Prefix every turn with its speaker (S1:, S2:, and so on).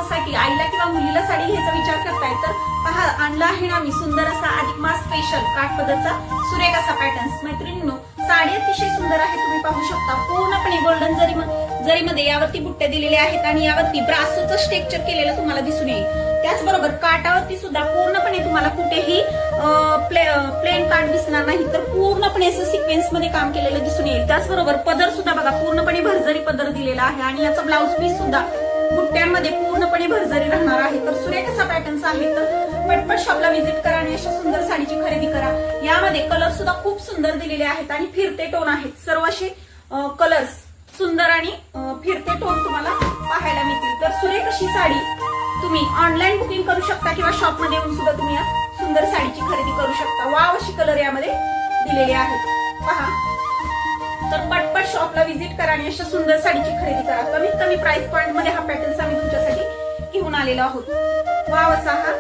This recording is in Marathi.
S1: मासासाठी आईला किंवा मुलीला साडी घ्यायचा विचार करताय तर पहा, आणला आहे ना मी सुंदर असा अधिक मास स्पेशल काठपदरचा सुरेख असा पॅटर्न्स. मैत्रिणींनो, साडी अतिशय सुंदर आहे, तुम्ही पाहू शकता. पूर्णपणे गोल्डन जरीमध्ये यावरती बुट्टे दिलेले आहेत आणि यावरती ब्रासोचं स्ट्रक्चर केलेलं तुम्हाला दिसून येईल. त्याचबरोबर काठावरती सुद्धा पूर्णपणे तुम्हाला कुठेही प्लेन काठ दिसणार नाही, तर पूर्णपणे असं सिक्वेन्स मध्ये काम केलेलं दिसून येईल. त्याचबरोबर पदर सुद्धा बघा, पूर्णपणे भरजरी पदर दिलेला आहे आणि याचा ब्लाउज पीस सुद्धा बुट्ट्यांमध्ये पूर्णपणे भरजरी राहणार आहे. तर सुरेख असा पॅटर्न्स आहे. तर पटपट शॉपला व्हिजिट करा आणि अशा सुंदर साडीची खरेदी करा. यामध्ये कलर सुद्धा खूप सुंदर दिलेले आहेत आणि फिरते टोन आहेत. सर्व असे कलर्स सुंदर आणि फिरते टोन तुम्हाला पाहायला मिळतील. तर सुरेख अशी साडी तुम्ही ऑनलाईन बुकिंग करू शकता किंवा शॉप मध्ये येऊन सुद्धा तुम्ही या सुंदर साडीची खरेदी करू शकता. वाव अशी कलर यामध्ये दिलेले आहेत पहा. तर पटपट शॉपला व्हिजिट करा आणि अशा सुंदर साडीची खरेदी करा. कमीत कमी प्राइस पॉइंट मध्ये हा पॅटर्न आम्ही तुमच्यासाठी घेऊन आलेलो आहोत. वाव असा हा